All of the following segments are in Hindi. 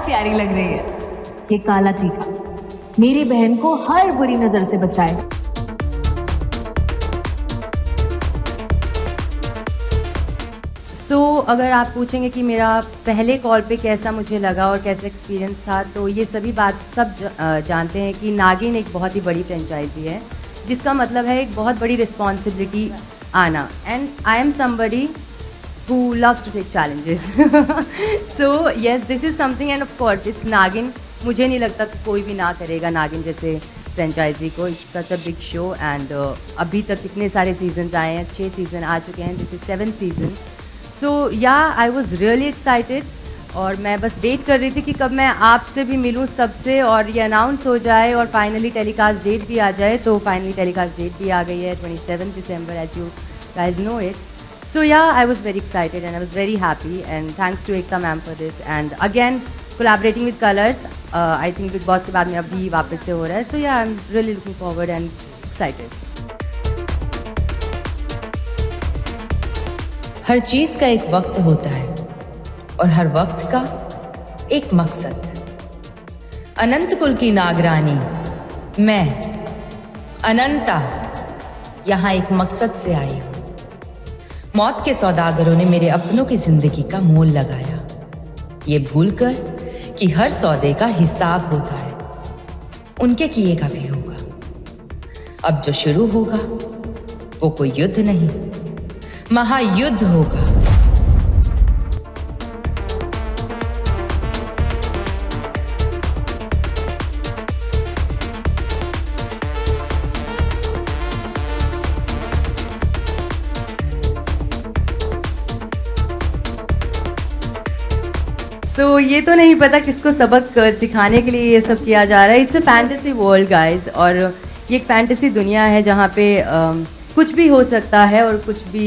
प्यारी लग रही है। ये काला टीका मेरी बहन को हर बुरी नजर से बचाएगा। अगर आप पूछेंगे कि मेरा पहले कॉल पे कैसा मुझे लगा और कैसा एक्सपीरियंस था, तो ये सभी बात सब जानते हैं कि नागिन एक बहुत ही बड़ी फ्रेंचाइजी है, जिसका मतलब है एक बहुत बड़ी रिस्पॉन्सिबिलिटी आना। And I am somebody who loves to take challenges. So yes, this is something, and of course it's नागिन। मुझे नहीं लगता कि कोई भी ना करेगा नागिन जैसे फ्रेंचाइजी को। It's such a big show and अभी तक कितने सारे सीजन्स आए हैं, 6 सीज़न आ चुके हैं, दिस इज 7th सीज़न। सो या आई वॉज रियली एक्साइटेड और मैं बस वेट कर रही थी कि कब मैं आपसे भी मिलूँ सबसे और ये अनाउंस हो जाए और फाइनली टेलीकास्ट डेट भी आ जाए। तो फाइनली टेलीकास्ट डेट भी आ गई है 27 दिसंबर, as you guys know it. So yeah, I was very excited and I was very happy, and thanks to Ekta ma'am for this, and again collaborating with Colors. I think Big Boss के बाद में अभी वापस से हो रहा है। So yeah, I'm really looking forward and excited. हर चीज का एक वक्त होता है और हर वक्त का एक मकसद। अनंत कुल की नागरानी मैं अनंता यहाँ एक मकसद से आई हूँ। मौत के सौदागरों ने मेरे अपनों की जिंदगी का मोल लगाया, ये भूलकर कि हर सौदे का हिसाब होता है, उनके किए का भी होगा। अब जो शुरू होगा वो कोई युद्ध नहीं, महायुद्ध होगा। So ये तो नहीं पता किसको सबक सिखाने के लिए ये सब किया जा रहा है। It's a fantasy world guys, और ये एक फैंटेसी दुनिया है जहाँ पे कुछ भी हो सकता है और कुछ भी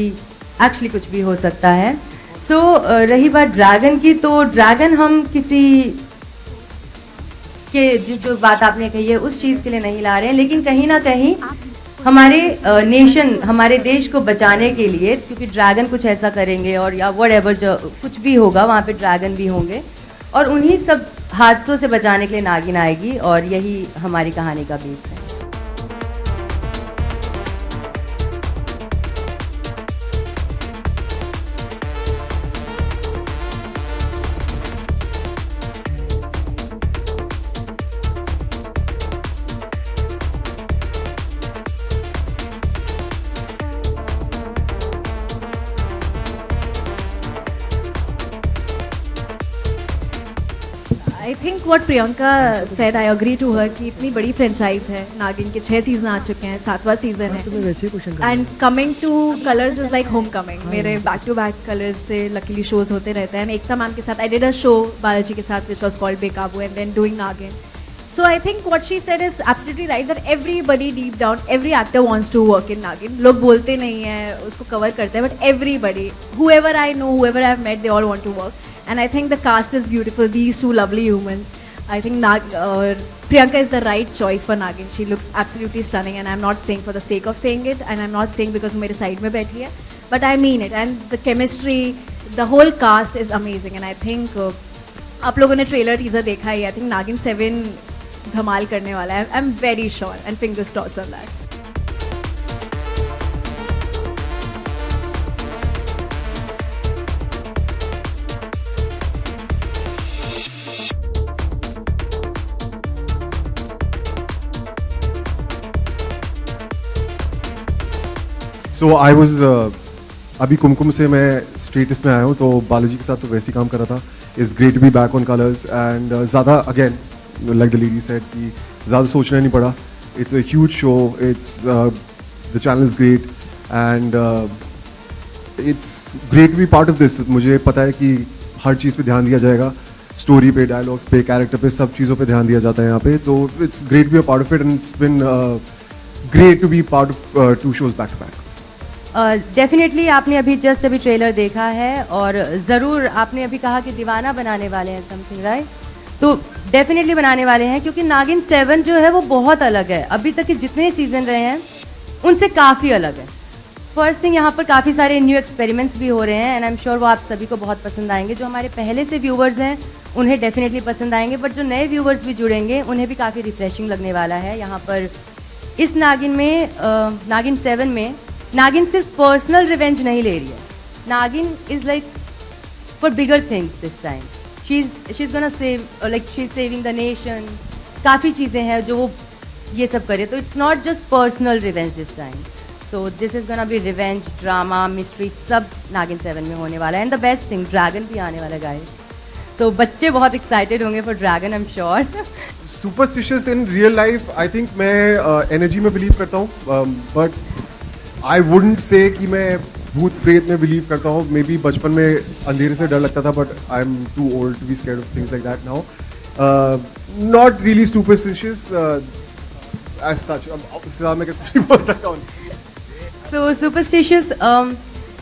एक्चुअली कुछ भी हो सकता है। सो रही बात ड्रैगन की, तो ड्रैगन हम किसी के जिस जो बात आपने कही है उस चीज़ के लिए नहीं ला रहे हैं, लेकिन कहीं ना कहीं हमारे नेशन, हमारे देश को बचाने के लिए, क्योंकि ड्रैगन कुछ ऐसा करेंगे और या व्हाटएवर जो कुछ भी होगा वहाँ पे ड्रैगन भी होंगे, और उन्हीं सब हादसों से बचाने के लिए नागिन आएगी, और यही हमारी कहानी का बेस है। I think what Priyanka said, I agree to her कि इतनी बड़ी फ्रेंचाइज है नागिन के, 6 सीजन आ चुके हैं, 7वां सीजन है, and coming two colours is like home coming. मेरे बैक टू बैक कलर्स से लकीली शोज होते रहते हैं। एकता मैम के साथ I did a show Balaji के साथ विच वॉज कॉल्ड बेकाबू, एंड देन डूइंग नागिन। So I think what she said is absolutely right, that everybody deep down, every actor wants to work in Nagin. लोग बोलते नहीं हैं, उसको cover करते हैं, but everybody, whoever I know, whoever I've met, they all want to work. And I think the cast is beautiful. These two lovely humans. I think Priyanka is the right choice for Nagin. She looks absolutely stunning, and I'm not saying for the sake of saying it, and I'm not saying because मेरे side में बैठी है, but I mean it. And the chemistry, the whole cast is amazing. And I think आप लोगों ने trailer teaser देखा ही, I think Nagin 7 धमाल करने वाला है। I am very sure and fingers crossed on that. So I was अभी कुमकुम से मैं स्ट्रीटिस में आया हूँ, तो बालाजी के साथ तो वैसे ही काम कर रहा था। It's great to be back on Colors, and ज़्यादा again like the lady said कि ज़्यादा सोचना नहीं पड़ा। It's a huge show. It's the channel is great, and it's great to be part of this. मुझे पता है कि हर चीज़ पे ध्यान दिया जाएगा, स्टोरी पे, डायलॉग्स पे, कैरेक्टर पे, सब चीज़ों पे ध्यान दिया जाता है यहाँ पे। तो it's great to be a part of it, and it's been great to be part of 2 shows back to back. Definitely आपने अभी ट्रेलर देखा है, और ज़रूर आपने अभी कहा कि दीवाना बनाने वाले हैं समथिंग, राइट? तो डेफिनेटली बनाने वाले हैं, क्योंकि नागिन 7 जो है वो बहुत अलग है। अभी तक के जितने सीज़न रहे हैं उनसे काफ़ी अलग है। फर्स्ट थिंग यहाँ पर काफ़ी सारे न्यू एक्सपेरिमेंट्स भी हो रहे हैं एंड आई एम श्योर वो आप सभी को बहुत पसंद आएंगे। जो हमारे पहले से व्यूवर्स हैं उन्हें डेफिनेटली पसंद आएंगे, बट जो नए व्यूवर्स भी जुड़ेंगे उन्हें भी काफ़ी रिफ्रेशिंग लगने वाला है। यहाँ पर इस नागिन में नागिन 7 में नागिन सिर्फ पर्सनल रिवेंज नहीं ले रही है। नागिन is like for bigger things this time. She is gonna save, like she is saving the nation. काफ़ी चीज़ें हैं जो वो ये सब करे, तो it's not just personal revenge this time. So this is gonna be revenge, drama, mystery, सब नागिन 7 में होने वाला है। And the best thing, dragon भी आने वाला है गाइस, तो बच्चे बहुत एक्साइटेड होंगे for dragon, I am sure. Superstitious in real life, I think मैं एनर्जी में बिलीव करता हूँ, बट आई वुडंट से कि मैं भूत प्रेत में बिलीव करता हूँ। मे बी बचपन में अंधेरे से डर लगता था, but I am too old to be scared of things like that now. Not really superstitious as such. अब इससे ज़्यादा मैं कुछ नहीं बोल सकता हूँ। So superstitious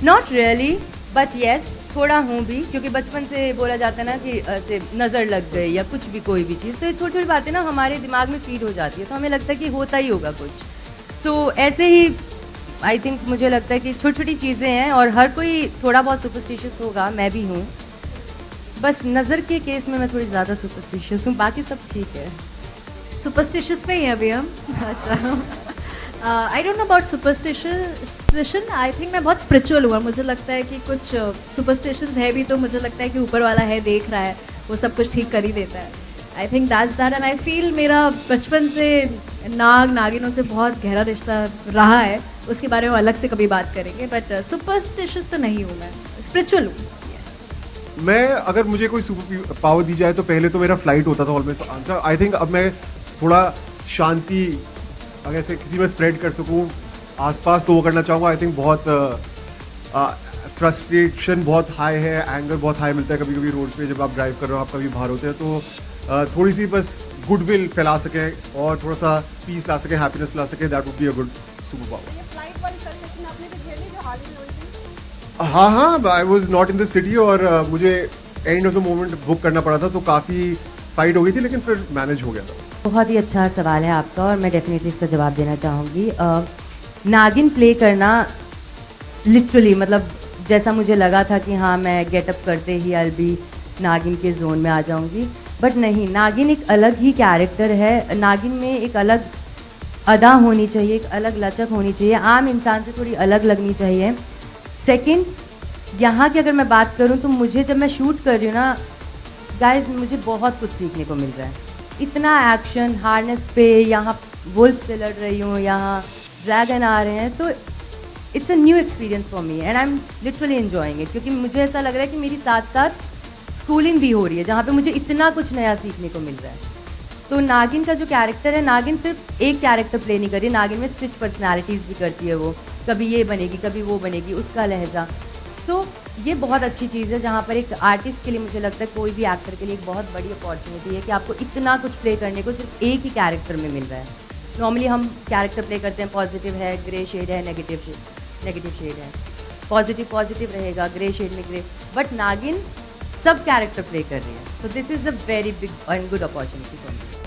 not really, but yes थोड़ा हूँ भी, क्योंकि बचपन से बोला जाता है ना कि से नज़र लग गई या कुछ भी, कोई भी चीज़, तो ये थोड़ी थोड़ी बातें ना हमारे दिमाग में फीड हो जाती है, तो हमें लगता है कि होता ही होगा कुछ। सो ऐसे ही आई थिंक मुझे लगता है कि छोटी छोटी चीज़ें हैं और हर कोई थोड़ा बहुत सुपरस्टिशियस होगा, मैं भी हूँ। बस नज़र के केस में मैं थोड़ी ज़्यादा सुपरस्टिशियस हूँ, बाकी सब ठीक है। सुपरस्टिशियस पे ही हैं अभी हम। अच्छा, I don't know about superstition. I think मैं बहुत स्पिरिचुअल हुआ। मुझे लगता है कि कुछ सुपरस्टिशंस है भी, तो मुझे लगता है कि ऊपर वाला है, देख रहा है, वो सब कुछ ठीक कर ही देता है। I think that's that, and I feel मेरा बचपन से नागिनों से बहुत गहरा रिश्ता रहा है। उसके बारे में अलग से कभी बात करेंगे, बट सुपरस्टिशियस तो नहीं हूँ मैं, स्पिरिचुअल हूँ। मैं अगर मुझे कोई सुपर पावर दी जाए तो पहले तो मेरा फ्लाइट होता था ऑलवेज आंसर। आई थिंक अब मैं थोड़ा शांति अगर से किसी में स्प्रेड कर सकूं आसपास, तो वो करना चाहूँगा। आई थिंक बहुत फ्रस्ट्रेशन बहुत हाई है, एंगर बहुत हाई मिलता है कभी कभी रोड पे जब आप ड्राइव कर रहे हो, आप कभी बाहर होते हैं, तो थोड़ी सी बस गुडविल फैला सकें और थोड़ा सा पीस ला सकें, हैप्पीनेस ला सकें, that would be a good super power. हाँ, I was not in the city और मुझे end of the moment book करना पड़ा था, तो काफ़ी फाइट हो गई थी, लेकिन फिर मैनेज हो गया था। बहुत ही अच्छा सवाल है आपका और मैं डेफिनेटली इसका जवाब देना चाहूँगी। नागिन प्ले करना लिटरली, मतलब जैसा मुझे लगा था कि हाँ मैं गेटअप करते ही आई बी नागिन के जोन में आ जाऊँगी, बट नहीं, नागिन एक अलग ही कैरेक्टर है। नागिन में एक अलग अदा होनी चाहिए, एक अलग लचक होनी चाहिए, आम इंसान से थोड़ी अलग लगनी चाहिए। सेकंड, यहाँ की अगर मैं बात करूँ तो मुझे जब मैं शूट कर रही हूँ ना गाइस, मुझे बहुत कुछ सीखने को मिल रहा है। इतना एक्शन, हार्नेस पे, यहाँ वुल्फ से लड़ रही हूँ, यहाँ ड्रैगन आ रहे हैं, so it's a new experience for me and I am literally enjoying it, क्योंकि मुझे ऐसा लग रहा है कि मेरी साथ साथ स्कूलिंग भी हो रही है, जहाँ पे मुझे इतना कुछ नया सीखने को मिल रहा है। तो नागिन का जो कैरेक्टर है, नागिन सिर्फ एक कैरेक्टर प्ले नहीं कर रही, नागिन में स्विच पर्सनैलिटीज़ भी करती है वो, कभी ये बनेगी कभी वो बनेगी, उसका लहजा। तो ये बहुत अच्छी चीज़ है, जहाँ पर एक आर्टिस्ट के लिए मुझे लगता है कोई भी एक्टर के लिए एक बहुत बड़ी अपॉर्चुनिटी है कि आपको इतना कुछ प्ले करने को सिर्फ एक ही कैरेक्टर में मिल रहा है। नॉर्मली हम कैरेक्टर प्ले करते हैं, पॉजिटिव है, ग्रे शेड है, नेगेटिव शेड है, पॉजिटिव रहेगा, ग्रे शेड में ग्रे, बट नागिन सब कैरेक्टर प्ले कर रही है, so this is a very big and good opportunity for me.